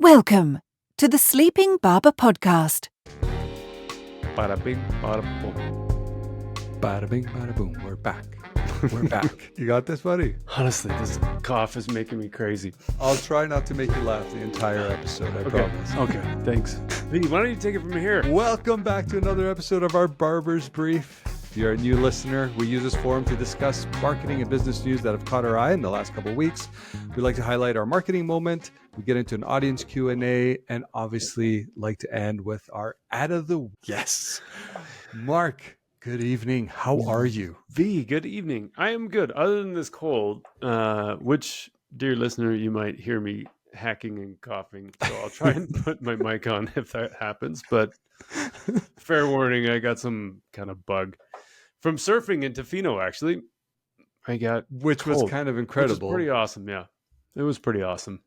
Welcome to the Sleeping Barber podcast. Bada bing, bada boom. Bada bing, bada boom. We're back. We're back. You got this, buddy? Honestly, this cough is making me crazy. I'll try not to make you laugh the entire episode, I promise. Okay, thanks. V, why don't you take it from here? Welcome back to another episode of our Barber's Brief. If you're a new listener, we use this forum to discuss marketing and business news that have caught our eye in the last couple of weeks. We like to highlight our marketing moment. We get into an audience Q&A and obviously like to end with our ad of the week. Yes. Mark, good evening. How are you? V, good evening. I am good, other than this cold, which, dear listener, you might hear me hacking and coughing. So I'll try and put my mic on if that happens. But fair warning, I got some kind of bug. From surfing in Tofino, actually, I got Which cold, was kind of incredible. Which was pretty awesome, yeah. It was pretty awesome.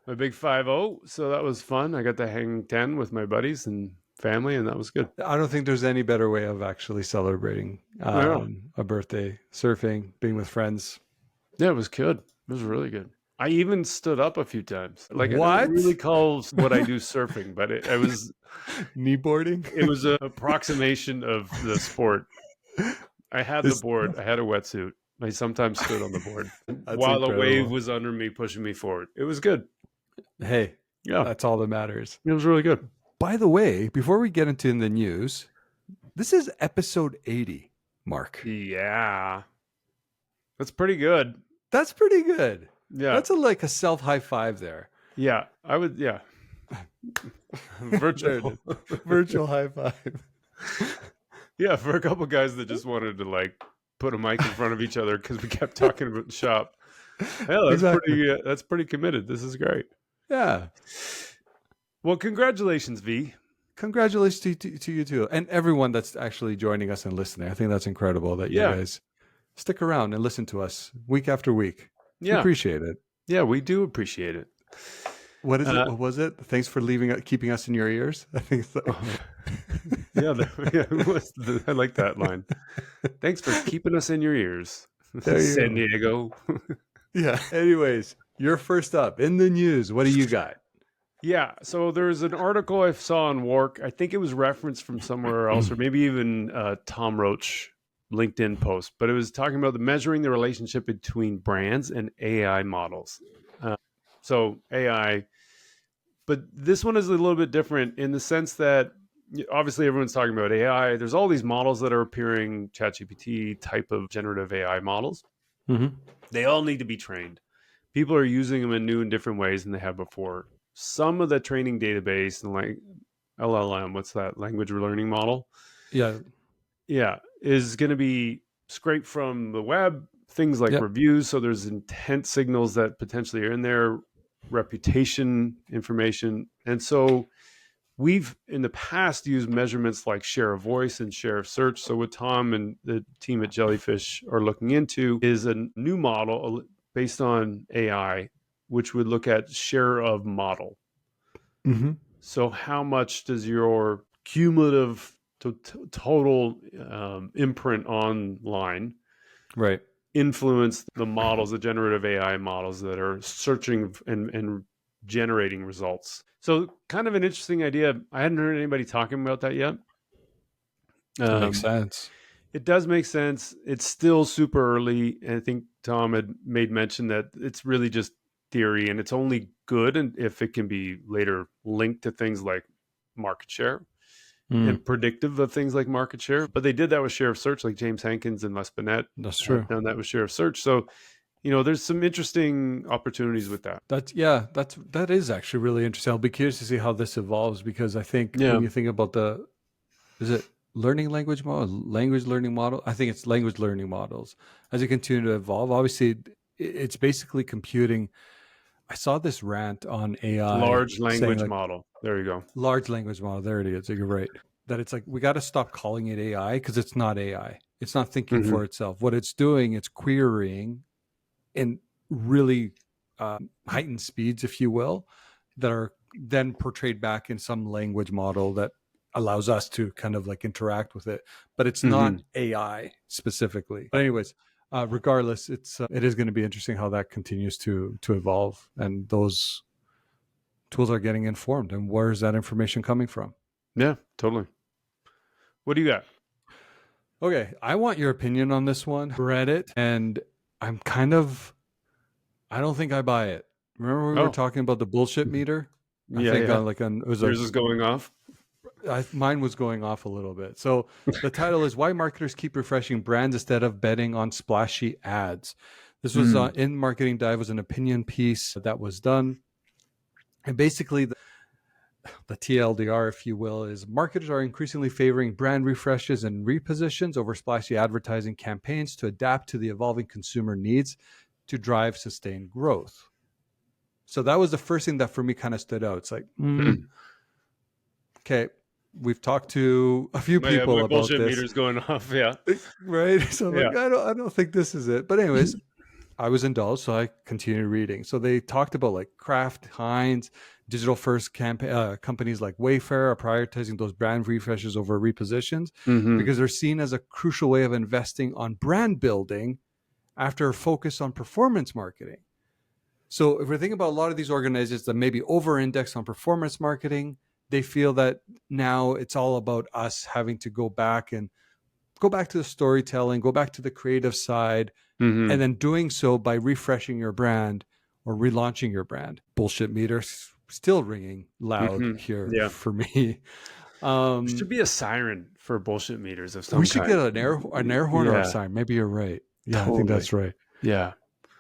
My big 5-0, so that was fun. I got to hang 10 with my buddies and family, and that was good. I don't think there's any better way of actually celebrating a birthday, surfing, being with friends. Yeah, it was good. It was really good. I even stood up a few times. Like, what? I don't really call what I do surfing, but it was Kneeboarding? It was an approximation of the sport. I had the board. I had a wetsuit. I sometimes stood on the board while incredible. a wave was under me, pushing me forward. It was good. Hey, Yeah, that's all that matters. it was really good. By the way, before we get into the news, this is episode 80, Mark. Yeah, that's pretty good. That's pretty good. Yeah, That's like a self high five there. yeah. I would. Yeah, virtual. Virtual high five. Yeah, for a couple guys that just wanted to like put a mic in front of each other because we kept talking about the shop. Yeah, that's Exactly. that's pretty committed. This is great. Yeah. Well, congratulations, V. Congratulations to you too. And everyone that's actually joining us and listening. I think that's incredible that you Yeah. guys stick around and listen to us week after week. We Yeah, appreciate it. yeah, we do appreciate it. What is it? What was it? Thanks for keeping us in your ears. I think so. Yeah, I like that line. Thanks for keeping us in your ears, There you San go. Diego. Yeah. Anyways, you're first up in the news. What do you got? Yeah, so there's an article I saw on WARC. I think it was referenced from somewhere else, or maybe even Tom Roach LinkedIn post, but it was talking about measuring the relationship between brands and AI models. So AI, but this one is a little bit different in the sense that obviously everyone's talking about AI. There's all these models that are appearing, ChatGPT type of generative AI models. Mm-hmm. They all need to be trained. People are using them in new and different ways than they have before. Some of the training database and like LLM, what's that, language learning model? Yeah. Yeah, is going to be scraped from the web, things like Yep. reviews. So there's intent signals that potentially are in there, reputation information. And so we've in the past used measurements like share of voice and share of search. So what Tom and the team at Jellyfish are looking into is a new model based on AI, which would look at share of model. Mm-hmm. So how much does your cumulative total imprint online Right. influence the models, the generative AI models that are searching and generating results? So kind of an interesting idea. I hadn't heard anybody talking about that yet. Makes sense. It does make sense. It's still super early. And I think Tom had made mention that it's really just theory and it's only good and if it can be later linked to things like market share and predictive of things like market share. But they did that with share of search, like James Hankins and Les Binet. That's true. Have done that with share of search. So, there's some interesting opportunities with that. That is actually really interesting. I'll be curious to see how this evolves because I think Yeah. when you think about is it learning language model, language learning model? I think it's language learning models as they continue to evolve. Obviously, it's basically computing. I saw this rant on AI. Large language saying, model. There you go. Large language model. There it is. You're right. That it's like, we got to stop calling it AI because it's not AI. It's not thinking for itself. What it's doing, it's querying in really heightened speeds, if you will, that are then portrayed back in some language model that allows us to kind of like interact with it. But it's not AI specifically. But anyways, regardless, it is going to be interesting how that continues to evolve and those tools are getting informed, and where is that information coming from? Yeah, totally. What do you got? Okay, I want your opinion on this one. Read it, and I don't think I buy it. Remember we were talking about the bullshit meter? I think it was yours is going off. mine was going off a little bit. So the title is Why Marketers Keep Refreshing Brands Instead of Betting on Splashy Ads. This was in Marketing Dive, was an opinion piece that was done. And basically the TLDR, if you will, is marketers are increasingly favoring brand refreshes and repositions over splashy advertising campaigns to adapt to the evolving consumer needs to drive sustained growth. So that was the first thing that for me kind of stood out. It's like, okay, we've talked to a few people my about bullshit this. meter's going off. Yeah. Right. So I'm like, I don't think this is it. But anyways, I was indulged, so I continued reading. So they talked about like Kraft, Heinz, digital first companies like Wayfair are prioritizing those brand refreshes over repositions because they're seen as a crucial way of investing on brand building after a focus on performance marketing. So if we're thinking about a lot of these organizations that maybe over-index on performance marketing, they feel that now it's all about us having to go back to the storytelling, go back to the creative side, and then doing so by refreshing your brand or relaunching your brand. Bullshit meter still ringing loud here for me. There should be a siren for bullshit meters of some kind. We should get an air horn or a siren. Maybe you're right. Yeah, totally. I think that's right. Yeah.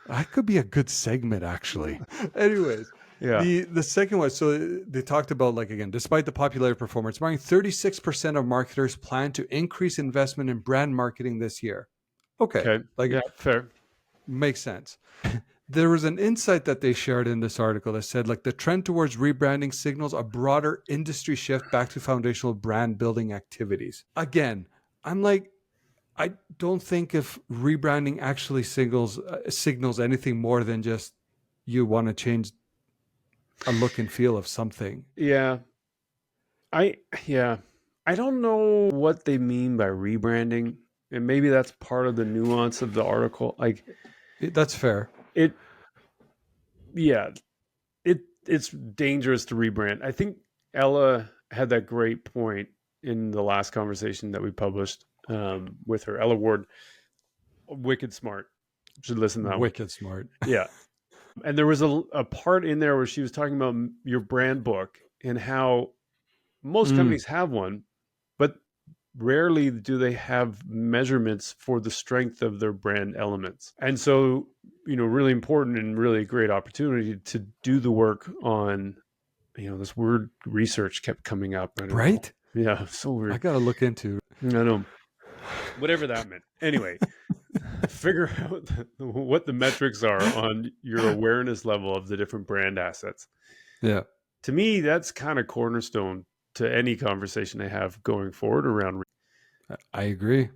That could be a good segment, actually. Anyways, the second one, so they talked about, like, again, despite the popularity of performance marketing, 36% of marketers plan to increase investment in brand marketing this year. Okay. Fair. Makes sense. There was an insight that they shared in this article that said, like, the trend towards rebranding signals a broader industry shift back to foundational brand building activities. Again, I'm like, I don't think if rebranding actually signals anything more than just you want to change a look and feel of something. Yeah. I don't know what they mean by rebranding, and maybe that's part of the nuance of the article. Like, that's fair. It's dangerous to rebrand. I think Ella had that great point in the last conversation that we published with her. Ella Ward, wicked smart. You should listen to that. Wicked smart. Yeah. And there was a part in there where she was talking about your brand book and how most companies have one, but rarely do they have measurements for the strength of their brand elements. And so, really important and really great opportunity to do the work on, this word research kept coming up. Right? Yeah, so weird. I got to look into. I know. Whatever that meant. Anyway, figure out what the metrics are on your awareness level of the different brand assets. Yeah. To me, that's kind of cornerstone to any conversation I have going forward around. I agree.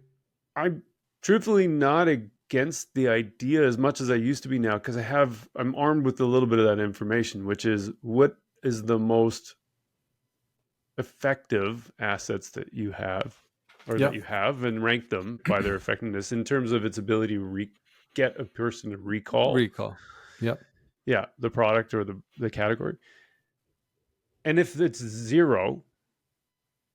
I'm truthfully not against the idea as much as I used to be now, because I'm armed with a little bit of that information, which is what is the most effective assets that you have, or that you have, and rank them by their effectiveness in terms of its ability to get a person to recall. Yep. Yeah, the product or the category. And if it's 0,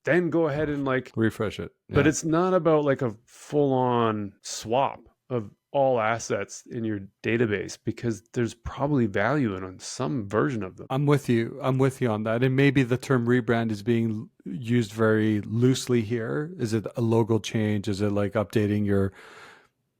then go ahead and refresh it. Yeah. But it's not about like a full-on swap of all assets in your database, because there's probably value in on some version of them. I'm with you on that. And maybe the term rebrand is being used very loosely here. Is it a logo change? Is it like updating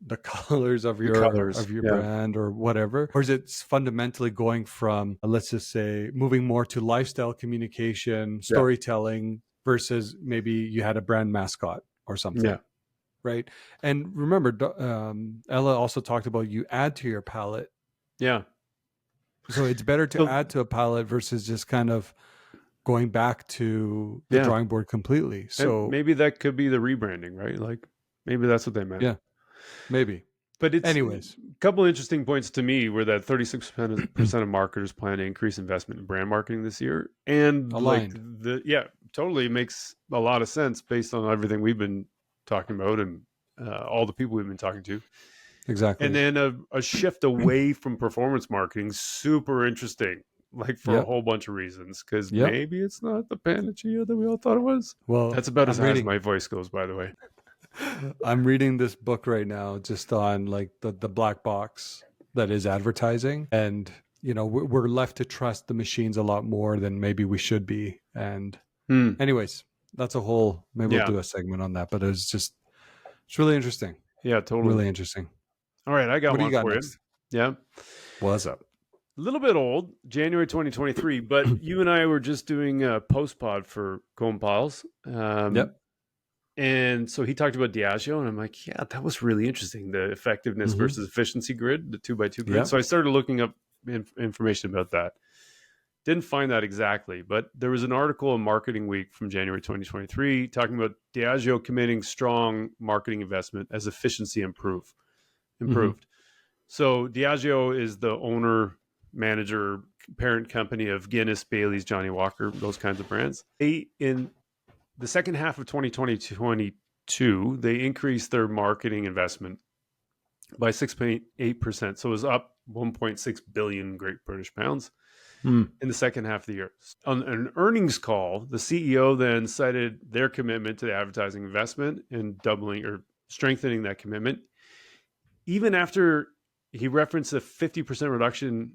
the colors of your brand or whatever? Or is it fundamentally going from, let's just say, moving more to lifestyle communication, storytelling, versus maybe you had a brand mascot or something? Yeah. Right. And remember, Ella also talked about you add to your palette. Yeah. So it's better to add to a palette versus just kind of going back to the drawing board completely. So and maybe that could be the rebranding, right? Like maybe that's what they meant. Yeah, maybe. But anyways, a couple of interesting points to me were that 36% of marketers plan to increase investment in brand marketing this year. And aligned. Totally makes a lot of sense based on everything we've been talking about and all the people we've been talking to. Exactly. And then a shift away from performance marketing, super interesting, like for a whole bunch of reasons, because maybe it's not the panacea that we all thought it was. Well, that's about as high as my voice goes, by the way. I'm reading this book right now just on like the black box that is advertising, and we're left to trust the machines a lot more than maybe we should be. And anyways, that's a whole, maybe we'll do a segment on that, but it's really interesting. Yeah, totally. Really interesting. All right, I got one for next? you. Yeah. What's up? A little bit old, January 2023, but you and I were just doing a post-pod for Cone Piles. And so he talked about Diageo, and I'm like, yeah, that was really interesting, the effectiveness versus efficiency grid, the 2x2 grid. So I started looking up information about that. Didn't find that exactly, but there was an article in Marketing Week from January 2023 talking about Diageo committing strong marketing investment as efficiency improved. So Diageo is the owner, manager, parent company of Guinness, Bailey's, Johnny Walker, those kinds of brands. In the second half of 2022, they increased their marketing investment by 6.8%. So it was up 1.6 billion Great British pounds in the second half of the year. On an earnings call, the CEO then cited their commitment to the advertising investment and doubling or strengthening that commitment, even after he referenced a 50% reduction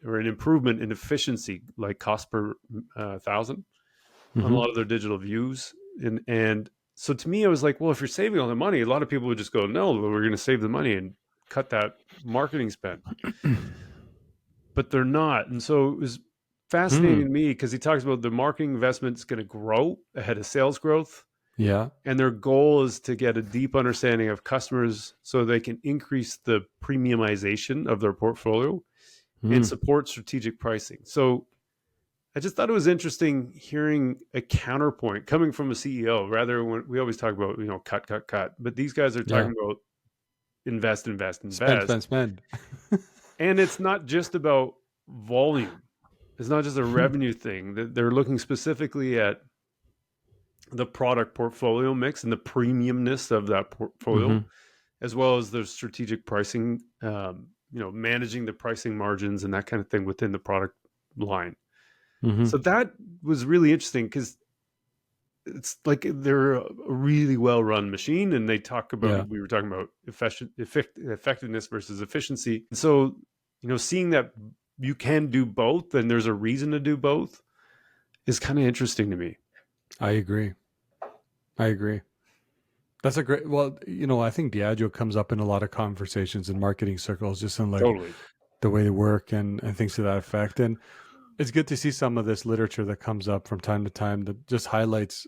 or an improvement in efficiency, like cost per 1,000 on a lot of their digital views. And so to me, I was like, well, if you're saving all the money, a lot of people would just go, no, we're going to save the money and cut that marketing spend. But they're not. And so it was fascinating to me because he talks about the marketing investment is going to grow ahead of sales growth. Yeah. And their goal is to get a deep understanding of customers so they can increase the premiumization of their portfolio and support strategic pricing. So I just thought it was interesting hearing a counterpoint coming from a CEO, rather when we always talk about, cut. But these guys are talking about invest. Spend. And it's not just about volume. It's not just a revenue thing. They're looking specifically at the product portfolio mix and the premiumness of that portfolio, as well as the strategic pricing, managing the pricing margins and that kind of thing within the product line. So that was really interesting because it's like they're a really well-run machine, and they talk about, we were talking about effectiveness versus efficiency. And so, seeing that you can do both and there's a reason to do both is kind of interesting to me. I agree. That's a great, I think Diageo comes up in a lot of conversations in marketing circles, just in like the way they work and things to that effect. And it's good to see some of this literature that comes up from time to time that just highlights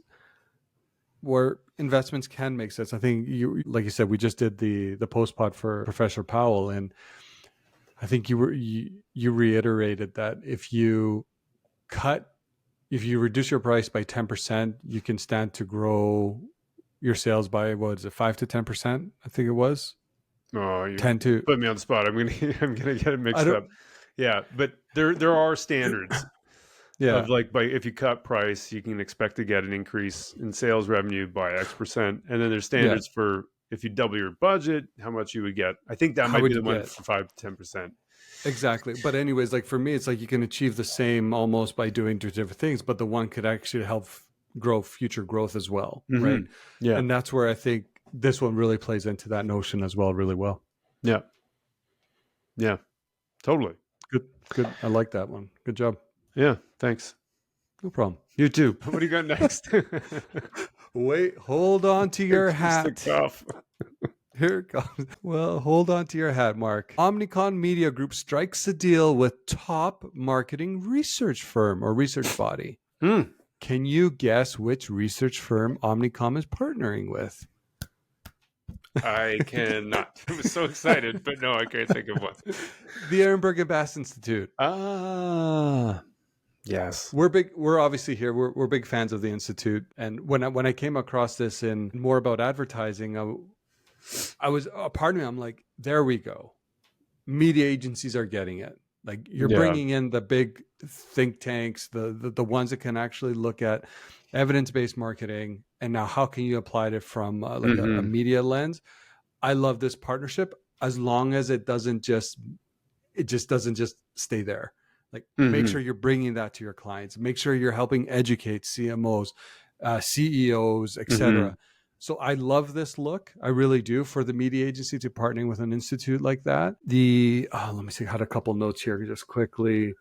where investments can make sense. I think like you said, we just did the post-pod for Professor Powell, and I think you reiterated that if you reduce your price by 10%, you can stand to grow your sales by 5 to 10%? I think it was. Oh, you put me on the spot. I'm gonna get it mixed up. Yeah, but there are standards. Of like, if you cut price, you can expect to get an increase in sales revenue by X%, and then there's standards for if you double your budget, how much you would get. I think that might be the one for 5 to 10%. Exactly. But anyways, like for me, it's like you can achieve the same almost by doing two different things, but the one could actually help grow future growth as well, right? Yeah. And that's where I think this one really plays into that notion as well, really well. Yeah. Yeah. Totally. Good. I like that one. Good job. Yeah. Thanks. No problem. You too. What do you got next? Wait, hold on to your hat. Here it comes. Well, hold on to your hat, Mark. Omnicom Media Group strikes a deal with top marketing research firm or research body. Can you guess which research firm Omnicom is partnering with? I cannot. I was so excited, but no, I can't think of one. The Ehrenberg and Bass Institute. Yes. We're obviously here. We're big fans of the Institute. And when I came across this in more about advertising, I was a part of me. I'm like, there we go. Media agencies are getting it. Like you're bringing in the big think tanks, the ones that can actually look at evidence-based marketing. And now how can you apply it from a media lens? I love this partnership as long as it doesn't just stay there. Like make sure you're bringing that to your clients. Make sure you're helping educate CMOs, CEOs, etc. So I love this look. I really do, for the media agency to partnering with an institute like that. Let me see, I had a couple notes here just quickly.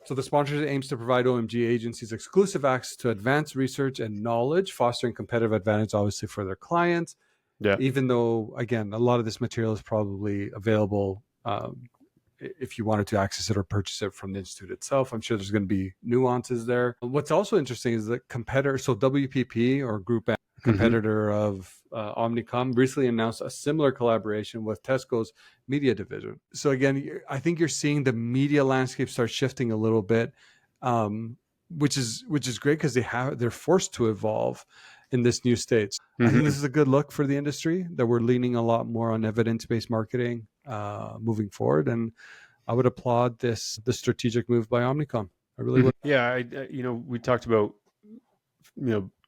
So the sponsorship aims to provide OMG agencies exclusive access to advanced research and knowledge, fostering competitive advantage, obviously, for their clients. Yeah. Even though, again, a lot of this material is probably available if you wanted to access it or purchase it from the institute itself. I'm sure there's going to be nuances there. What's also interesting is that competitor, so WPP or Group M, competitor of Omnicom, recently announced a similar collaboration with Tesco's media division. So again, I think you're seeing the media landscape start shifting a little bit, which is great because they're forced to evolve in this new state. I think this is a good look for the industry, that we're leaning a lot more on evidence-based marketing moving forward. And I would applaud the strategic move by Omnicom. I really would. Yeah, we talked about,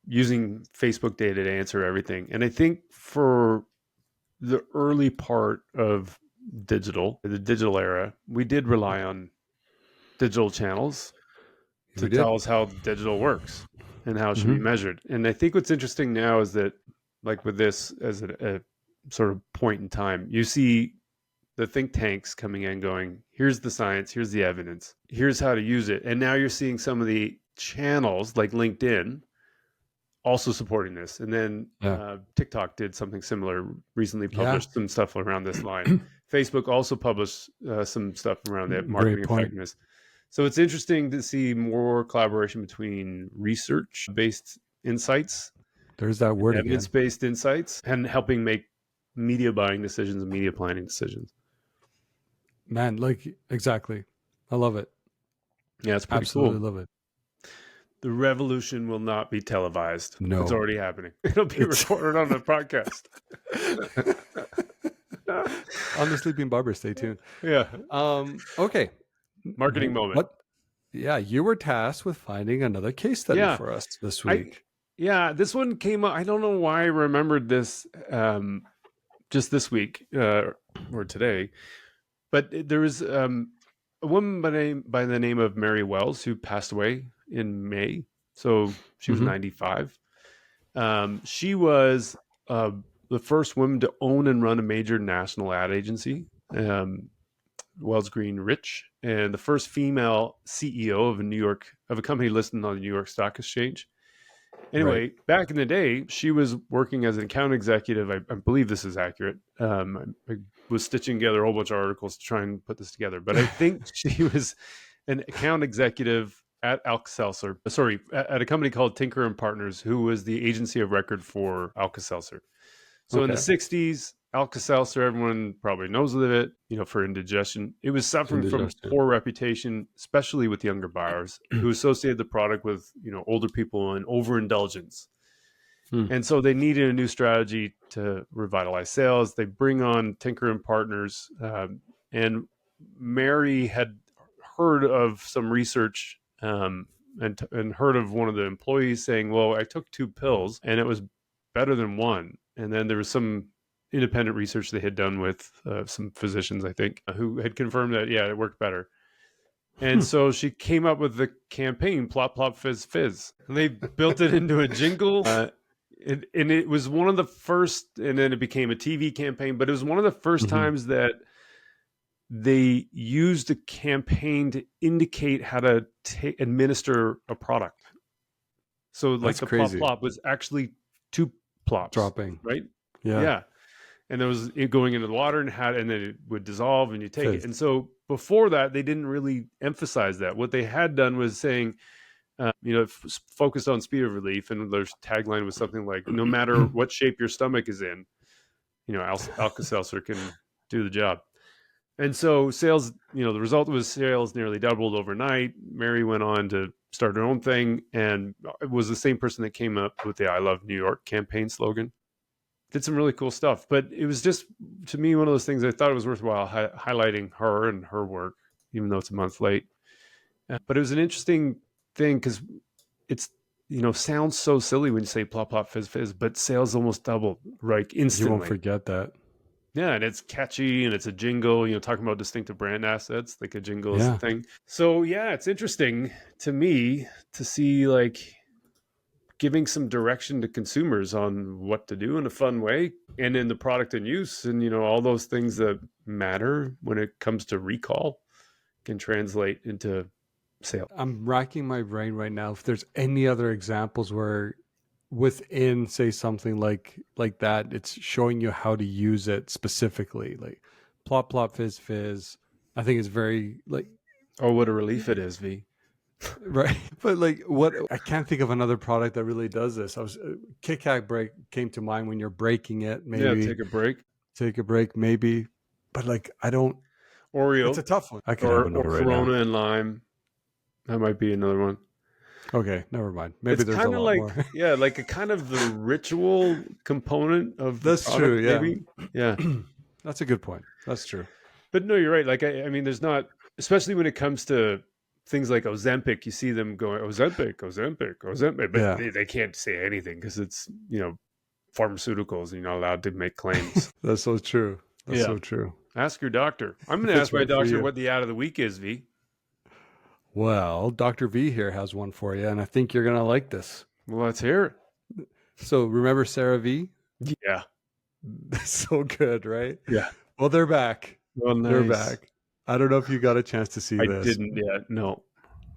using Facebook data to answer everything. And I think for the early part of the digital era, we did rely on digital channels to tell us how digital works and how it should be measured. And I think what's interesting now is that, like with this as a sort of point in time, you see the think tanks coming in going, here's the science, here's the evidence, here's how to use it. And now you're seeing some of the channels like LinkedIn also supporting this. And then TikTok did something similar, recently published some stuff around this line. Facebook also published some stuff around that marketing effectiveness. So it's interesting to see more collaboration between research-based insights. There's that word, evidence-based insights, and helping make media buying decisions and media planning decisions. Man, exactly. I love it. Yeah, it's pretty Absolutely cool. Love it. The revolution will not be televised. No. It's already happening. It'll be recorded on a podcast. On the Sleeping Barber, stay tuned. Yeah. Okay. Marketing moment. What? Yeah, you were tasked with finding another case study for us this week. This one came up. I don't know why I remembered this just this week or today, but there was a woman by the name of Mary Wells who passed away in May. So she was 95. She was the first woman to own and run a major national ad agency, Wells Green Rich, and the first female CEO of a company listed on the New York Stock Exchange. Anyway, back in the day, she was working as an account executive. I believe this is accurate. I was stitching together a whole bunch of articles to try and put this together, but I think she was an account executive at Alka-Seltzer, at a company called Tinker and Partners, who was the agency of record for Alka-Seltzer. So in the 60s, Alka-Seltzer, everyone probably knows of it, for indigestion. It was suffering from poor reputation, especially with younger buyers who associated the product with, older people and overindulgence. And so they needed a new strategy to revitalize sales. They bring on Tinker and Partners, and Mary had heard of some research and heard of one of the employees saying, well, I took 2 pills and it was better than one. And then there was some independent research they had done with some physicians, I think, who had confirmed that, it worked better. And so she came up with the campaign, Plop, Plop, Fizz, Fizz. And they built it into a jingle. And it was one of the first, and then it became a TV campaign, but it was one of the first times that they used a campaign to indicate how to administer a product. So like That's the crazy. Plop, Plop was actually 2 plops. Dropping. Right? Yeah. And there was it going into the water and then it would dissolve and you take it. And so before that, they didn't really emphasize that. What they had done was saying, focused on speed of relief, and their tagline was something like, no matter what shape your stomach is in, Alka-Seltzer can do the job. And so sales, the result was sales nearly doubled overnight. Mary went on to start her own thing, and it was the same person that came up with the I Love New York campaign slogan. Did some really cool stuff, but it was just, to me, one of those things I thought it was worthwhile highlighting her and her work, even though it's a month late. But it was an interesting thing because it's, sounds so silly when you say Plop, Plop, Fizz, Fizz, but sales almost doubled, right? Instantly. You won't forget that. Yeah, and it's catchy and it's a jingle, talking about distinctive brand assets, like a jingle is Yeah. the thing. So yeah, it's interesting to me to see like giving some direction to consumers on what to do in a fun way and in the product and use, and all those things that matter when it comes to recall can translate into sale. I'm racking my brain right now if there's any other examples where within, say, something like that, it's showing you how to use it specifically, like plop plop fizz fizz. I think it's very like, Oh, what a relief it is, V. right. But like, what, I can't think of another product that really does this. I was Kit Kat break came to mind when you're breaking it. Maybe Yeah, take a break, maybe. But like, I don't. Oreo. It's a tough one. I could or have another right Corona now. and lime. That might be another one. Okay, never mind. Maybe It's there's a kind of lot like, more. yeah, like a kind of the ritual component of the That's product, true. Yeah. maybe. Yeah. That's a good point. That's true. But no, you're right. Like, I mean, there's not, especially when it comes to things like Ozempic, you see them going, Ozempic, but Yeah. they can't say anything because it's, pharmaceuticals and you're not allowed to make claims. That's so true. That's Yeah. so true. Ask your doctor. I'm going to That's ask my right for doctor you. what the ad of the week is, V. Well, Dr. V here has one for you, and I think you're going to like this. Well, let's hear So remember CeraVe? it. Yeah. That's so good, right? Yeah. Well, they're back. Well, nice. They're back. I don't know if you got a chance to see I this. didn't yet. No.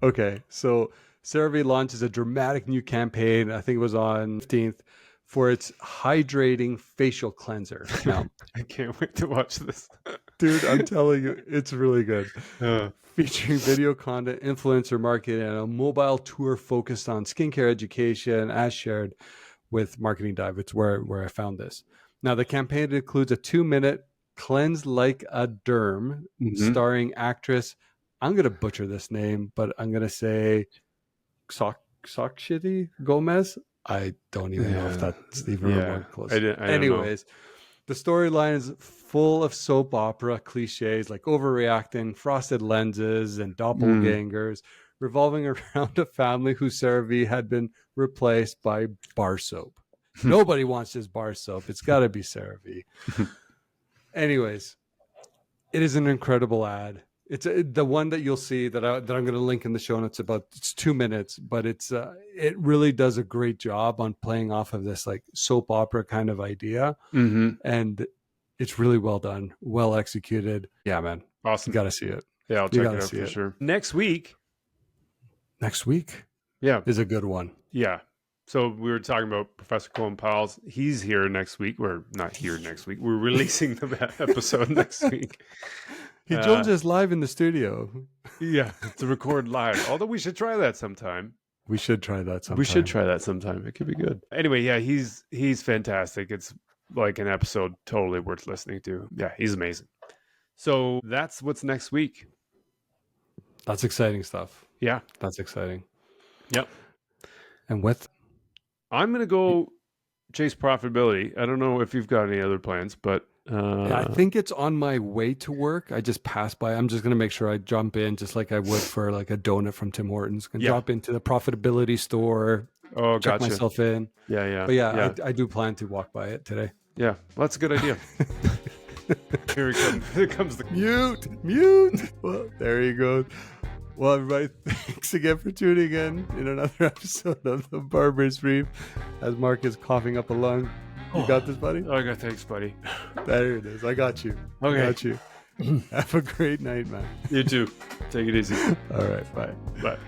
Okay, so CeraVe launches a dramatic new campaign. I think it was on 15th for its hydrating facial cleanser. Now, I can't wait to watch this. dude, I'm telling you, it's really good. Uh, Featuring video content, influencer marketing, and a mobile tour focused on skincare education, as shared with Marketing Dive. It's where I found this. Now, the campaign includes a 2-minute cleanse like a derm, starring actress. I'm going to butcher this name, but I'm going to say Sakshiti Gomez. I don't even know if that's even remotely close. I don't Anyways, the storyline is full of soap opera cliches like overreacting, frosted lenses, and doppelgangers, revolving around a family whose CeraVe had been replaced by bar soap. Nobody wants this bar soap. It's got to be CeraVe. Anyways, it is an incredible ad. It's the one that you'll see that I'm going to link in the show notes. It's 2 minutes, but it really does a great job on playing off of this like soap opera kind of idea, and it's really well done, well executed. Yeah, man, awesome. You got to see it. Yeah, I'll check it out for sure. Next week, yeah, is a good one. Yeah. So we were talking about Professor Colin Powell's. He's here next week. We're not here next week. We're releasing the episode next week. He joins us live in the studio. Yeah, to record live. Although we should try that sometime. We should try that sometime. It could be good. Anyway, yeah, he's fantastic. It's like an episode totally worth listening to. Yeah, he's amazing. So that's what's next week. That's exciting stuff. Yeah. That's exciting. Yep. And I'm going to go chase profitability. I don't know if you've got any other plans, but I think it's on my way to work. I just passed by. I'm just going to make sure I jump in just like I would for like a donut from Tim Hortons. Drop into the profitability store. Oh, check myself in. Yeah. But yeah. I do plan to walk by it today. Yeah. Well, that's a good idea. Here it comes. Here comes the mute. Well, there you go. Well, everybody, thanks again for tuning in another episode of the Barber's Brief. As Mark is coughing up a lung. You got this, buddy? Okay, thanks, buddy. There it is. I got you. Okay. I got you. Have a great night, man. You too. Take it easy. All right. Bye. Bye.